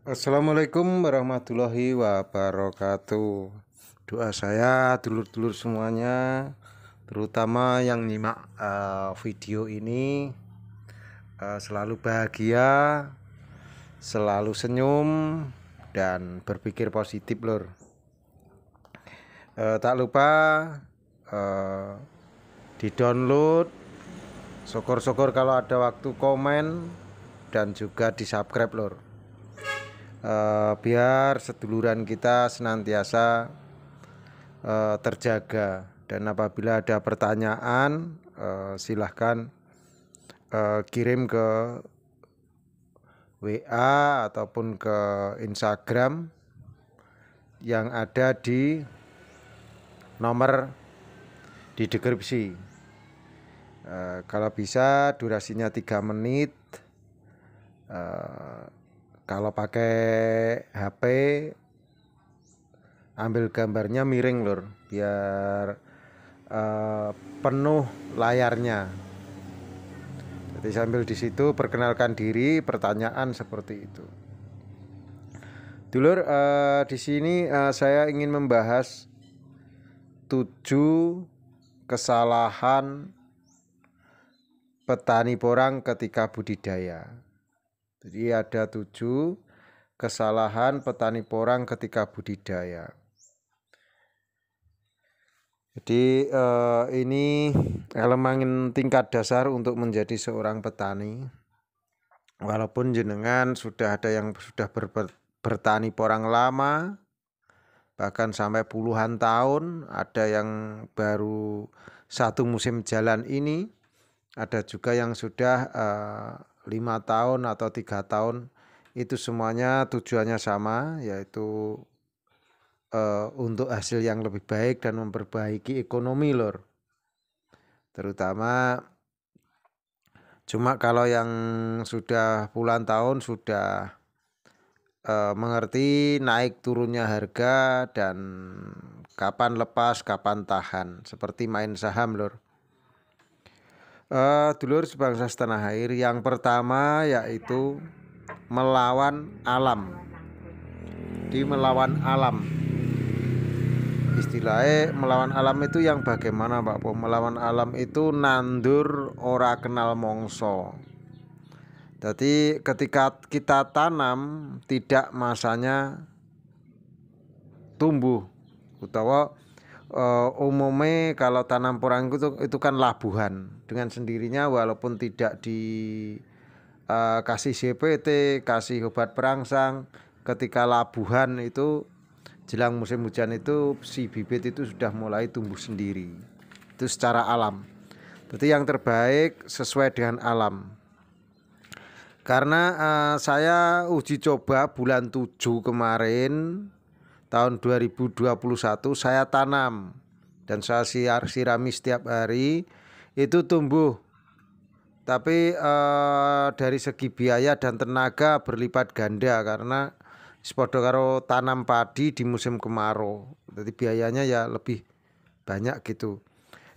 Assalamualaikum warahmatullahi wabarakatuh. Doa saya dulur-dulur semuanya, terutama yang nyimak video ini, selalu bahagia, selalu senyum, dan berpikir positif lur. Tak lupa di-download, syukur-syukur kalau ada waktu komen, dan juga di-subscribe lur. Biar seduluran kita senantiasa terjaga, dan apabila ada pertanyaan silahkan kirim ke WA ataupun ke Instagram yang ada di nomor di deskripsi. Kalau bisa durasinya 3 menit. Kalau pakai HP ambil gambarnya miring lur, biar penuh layarnya. Jadi sambil di situ perkenalkan diri, pertanyaan seperti itu. Dulur, di sini saya ingin membahas 7 kesalahan petani porang ketika budidaya. Jadi ada 7 kesalahan petani porang ketika budidaya. Jadi ini elemen tingkat dasar untuk menjadi seorang petani. Walaupun jenengan sudah ada yang sudah bertani porang lama, bahkan sampai puluhan tahun, ada yang baru 1 musim jalan ini, ada juga yang sudah 5 tahun atau 3 tahun. Itu semuanya tujuannya sama, yaitu untuk hasil yang lebih baik dan memperbaiki ekonomi lor. Terutama cuma kalau yang sudah puluhan tahun sudah mengerti naik turunnya harga dan kapan lepas kapan tahan, seperti main saham lor. Dulur sebangsa setanah air, yang pertama yaitu melawan alam. Di melawan alam, istilahnya melawan alam itu yang bagaimana Pak Po? Melawan alam itu nandur ora kenal mongso. Jadi ketika kita tanam tidak masanya tumbuh, utawa umumnya kalau tanam porang itu kan labuhan dengan sendirinya, walaupun tidak kasih CPT, kasih obat perangsang. Ketika labuhan itu jelang musim hujan itu si bibit itu sudah mulai tumbuh sendiri. Itu secara alam. Jadi yang terbaik sesuai dengan alam. Karena saya uji coba bulan 7 kemarin tahun 2021 saya tanam dan saya sirami setiap hari, itu tumbuh. Tapi dari segi biaya dan tenaga berlipat ganda karena sepodo karo tanam padi di musim kemarau. Jadi biayanya ya lebih banyak gitu.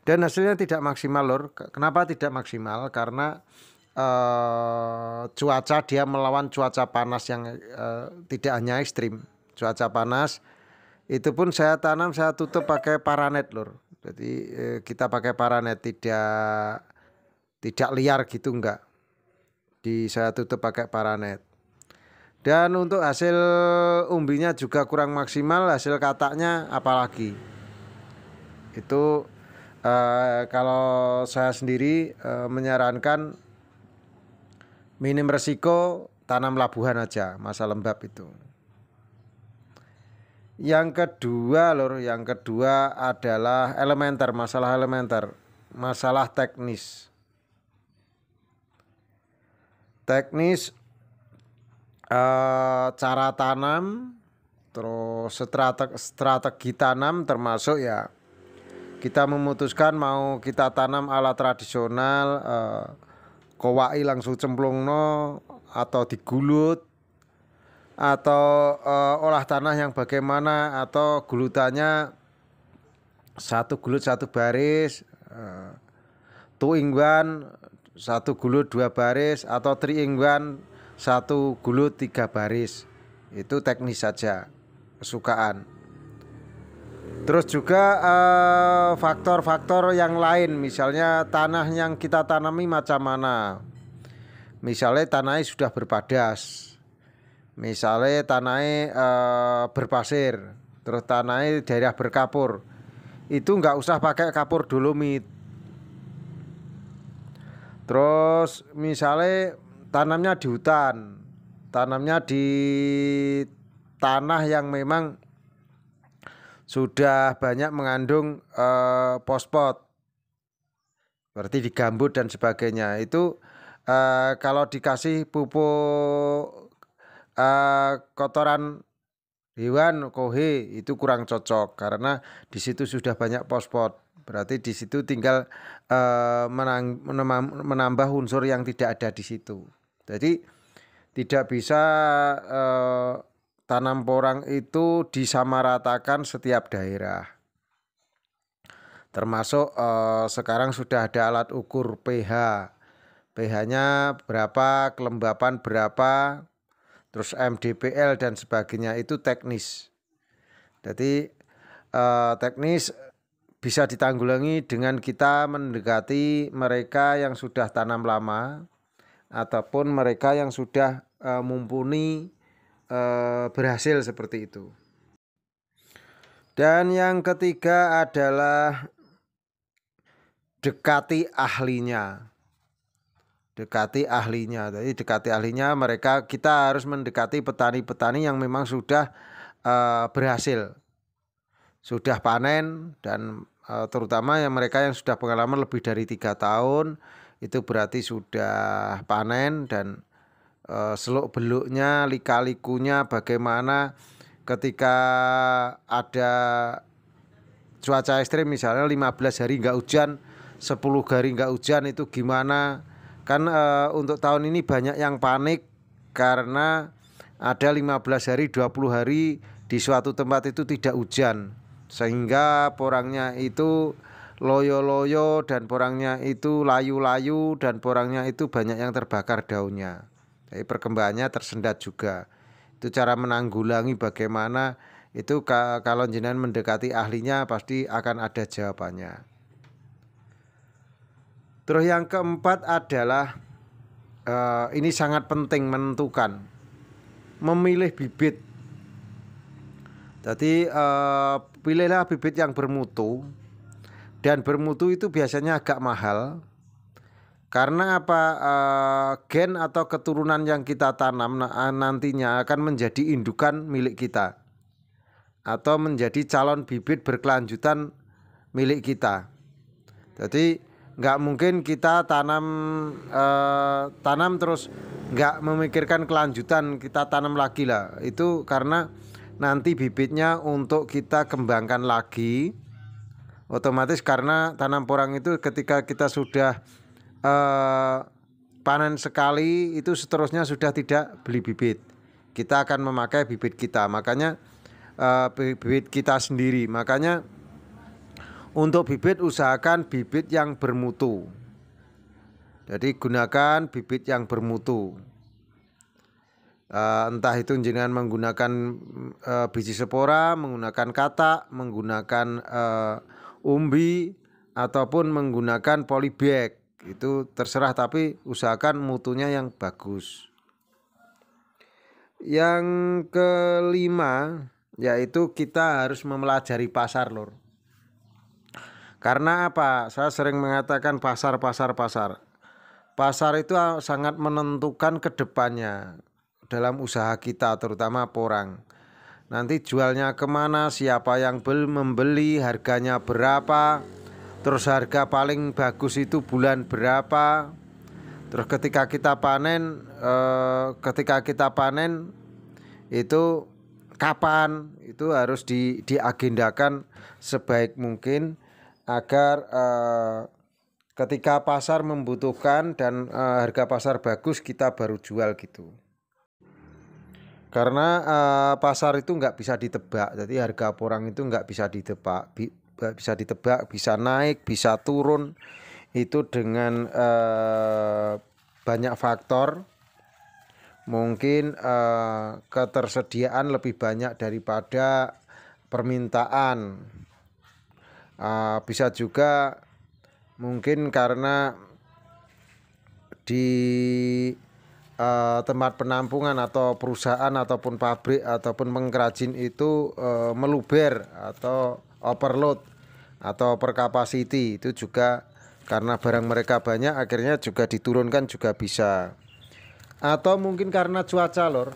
Dan hasilnya tidak maksimal lor. Kenapa tidak maksimal? Karena cuaca, dia melawan cuaca panas yang tidak hanya ekstrim. Cuaca panas itu pun saya tanam, saya tutup pakai paranet lor. Jadi kita pakai paranet, tidak liar gitu, enggak. Saya tutup pakai paranet. Dan untuk hasil umbinya juga kurang maksimal, hasil kataknya apalagi. Itu kalau saya sendiri menyarankan minim resiko tanam labuhan aja, masa lembab itu. Yang kedua lor, yang kedua adalah elementer, masalah teknis. Cara tanam, terus strategi tanam, termasuk ya kita memutuskan mau kita tanam ala tradisional, kowai langsung cemplungno atau digulut, atau olah tanah yang bagaimana, atau gulutannya 1 gulut 1 baris, 2 in 1, 1 gulut 2 baris, atau 3 in 1, 1 gulut 3 baris. Itu teknis saja, kesukaan. Terus juga faktor-faktor yang lain, misalnya tanah yang kita tanami macam mana. Misalnya tanahnya sudah berpadas, misalnya tanahnya berpasir, terus tanahnya daerah berkapur, itu nggak usah pakai kapur dolomit. Terus misalnya tanamnya di hutan, tanamnya di tanah yang memang sudah banyak mengandung fosfat, berarti di gambut dan sebagainya. Itu kalau dikasih pupuk kotoran hewan kohe itu kurang cocok karena di situ sudah banyak fosfat. Berarti di situ tinggal menambah unsur yang tidak ada di situ. Jadi tidak bisa tanam porang itu disamaratakan setiap daerah. Termasuk sekarang sudah ada alat ukur pH. pH-nya berapa, kelembapan berapa, terus MDPL dan sebagainya, itu teknis. Jadi teknis bisa ditanggulangi dengan kita mendekati mereka yang sudah tanam lama ataupun mereka yang sudah mumpuni berhasil seperti itu. Dan yang ketiga adalah dekati ahlinya. Dekati ahlinya. Jadi dekati ahlinya, kita harus mendekati petani-petani yang memang sudah berhasil, sudah panen, dan terutama yang mereka yang sudah pengalaman lebih dari 3 tahun, itu berarti sudah panen dan seluk-beluknya, lika-likunya bagaimana ketika ada cuaca ekstrim, misalnya 15 hari nggak hujan, 10 hari nggak hujan, itu gimana. Kan untuk tahun ini banyak yang panik karena ada 15 hari, 20 hari di suatu tempat itu tidak hujan, sehingga porangnya itu loyo-loyo dan porangnya itu layu-layu dan porangnya itu banyak yang terbakar daunnya. Jadi perkembangannya tersendat juga. Itu cara menanggulangi bagaimana itu, kalau jenengan mendekati ahlinya pasti akan ada jawabannya. Terus yang keempat adalah ini sangat penting, menentukan, memilih bibit. Jadi pilihlah bibit yang bermutu, dan bermutu itu biasanya agak mahal. Karena apa? Gen atau keturunan yang kita tanam nantinya akan menjadi indukan milik kita atau menjadi calon bibit berkelanjutan milik kita. Jadi nggak mungkin kita tanam terus nggak memikirkan kelanjutan, kita tanam lagi lah. Itu karena nanti bibitnya untuk kita kembangkan lagi, otomatis karena tanam porang itu ketika kita sudah panen sekali, itu seterusnya sudah tidak beli bibit, kita akan memakai bibit kita. Makanya bibit kita sendiri. Makanya untuk bibit usahakan bibit yang bermutu. Jadi gunakan bibit yang bermutu. Entah itu jenengan menggunakan biji spora, menggunakan katak, menggunakan umbi, ataupun menggunakan polybag. Itu terserah, tapi usahakan mutunya yang bagus. Yang kelima yaitu kita harus mempelajari pasar, Lur. Karena apa? Saya sering mengatakan pasar. Pasar itu sangat menentukan ke depannya dalam usaha kita, terutama porang. Nanti jualnya kemana, siapa yang membeli, harganya berapa, terus harga paling bagus itu bulan berapa. Terus ketika kita panen itu kapan, itu harus diagendakan sebaik mungkin agar ketika pasar membutuhkan dan harga pasar bagus, kita baru jual gitu. Karena pasar itu nggak bisa ditebak, jadi harga porang itu nggak bisa ditebak, bisa naik, bisa turun, itu dengan banyak faktor. mungkin ketersediaan lebih banyak daripada permintaan. Bisa juga mungkin karena di tempat penampungan atau perusahaan ataupun pabrik ataupun pengrajin itu meluber atau overload atau per capacity, itu juga karena barang mereka banyak akhirnya juga diturunkan juga bisa. Atau mungkin karena cuaca lor,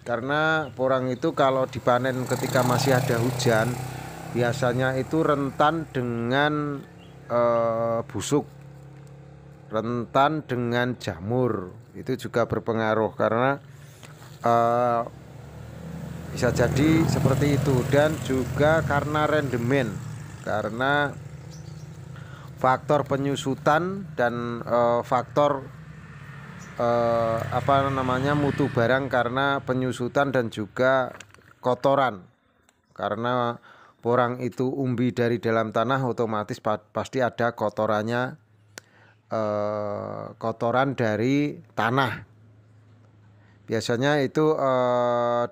karena porang itu kalau dipanen ketika masih ada hujan biasanya itu rentan dengan busuk, rentan dengan jamur, itu juga berpengaruh karena bisa jadi seperti itu. Dan juga karena rendemen, karena faktor penyusutan dan faktor mutu barang karena penyusutan dan juga kotoran. Karena porang itu umbi dari dalam tanah, otomatis pasti ada kotorannya, kotoran dari tanah. Biasanya itu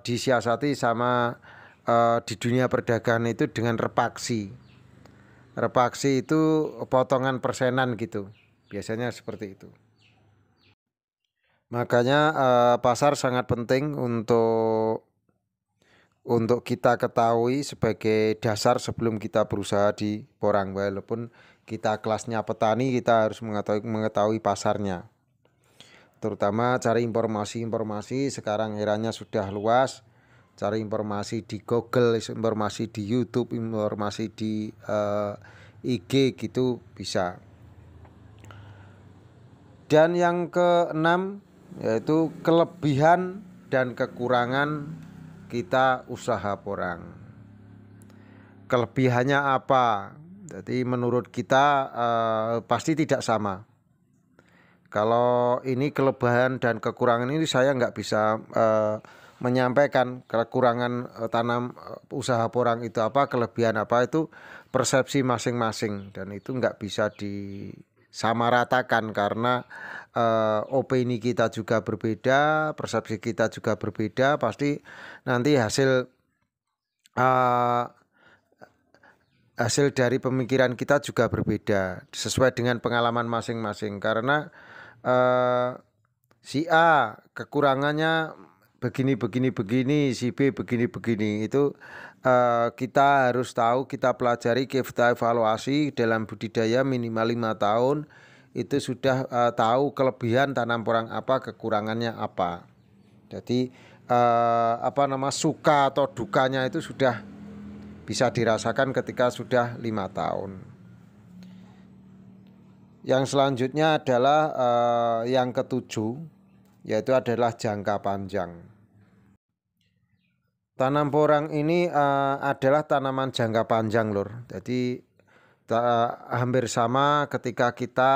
disiasati sama di dunia perdagangan itu dengan repaksi. Repaksi itu potongan persenan gitu, biasanya seperti itu. Makanya pasar sangat penting untuk kita ketahui sebagai dasar sebelum kita berusaha di porang. Walaupun kita kelasnya petani, kita harus mengetahui pasarnya. Terutama cari informasi sekarang eranya sudah luas. Cari informasi di Google, informasi di YouTube, informasi di IG gitu bisa. Dan yang keenam yaitu kelebihan dan kekurangan kita usaha porang. Kelebihannya apa? Jadi menurut kita pasti tidak sama. Kalau ini kelebihan dan kekurangan ini saya nggak bisa menyampaikan. Kekurangan tanam usaha porang itu apa, kelebihan apa, itu persepsi masing-masing dan itu nggak bisa disamaratakan karena opini kita juga berbeda, persepsi kita juga berbeda, pasti nanti hasil dari pemikiran kita juga berbeda sesuai dengan pengalaman masing-masing. Karena si A kekurangannya begini, si B begini, itu kita harus tahu, kita pelajari, kita evaluasi dalam budidaya minimal 5 tahun. Itu sudah tahu kelebihan tanam porang apa, kekurangannya apa. Jadi suka atau dukanya itu sudah bisa dirasakan ketika sudah 5 tahun. Yang selanjutnya adalah yang ketujuh, yaitu adalah jangka panjang. Tanam porang ini adalah tanaman jangka panjang lur. Jadi hampir sama ketika kita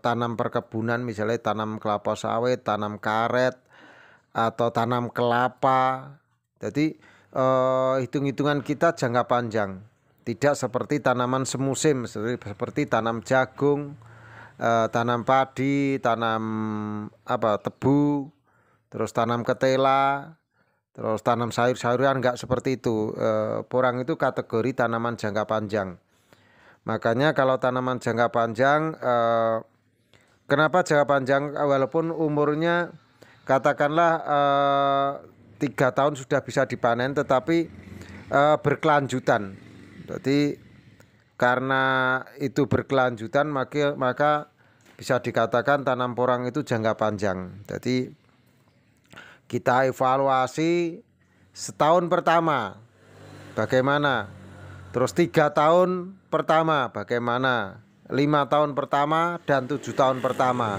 tanam perkebunan, misalnya tanam kelapa sawit, tanam karet, atau tanam kelapa. Jadi hitung-hitungan kita jangka panjang. Tidak seperti tanaman semusim, seperti tanam jagung, tanam padi, tanam tebu, terus tanam ketela, terus tanam sayur-sayuran, enggak seperti itu. Porang itu kategori tanaman jangka panjang. Makanya kalau tanaman jangka panjang, kenapa jangka panjang? Walaupun umurnya katakanlah 3 tahun sudah bisa dipanen, tetapi berkelanjutan. Jadi karena itu berkelanjutan maka bisa dikatakan tanam porang itu jangka panjang. Jadi kita evaluasi setahun pertama bagaimana, terus 3 tahun pertama bagaimana, 5 tahun pertama dan 7 tahun pertama.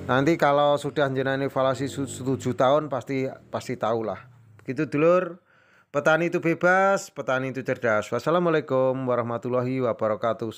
Nanti kalau sudah jenengan evaluasi 7 tahun pasti tahulah. Begitu dulur. Petani itu bebas, petani itu cerdas. Wassalamualaikum warahmatullahi wabarakatuh.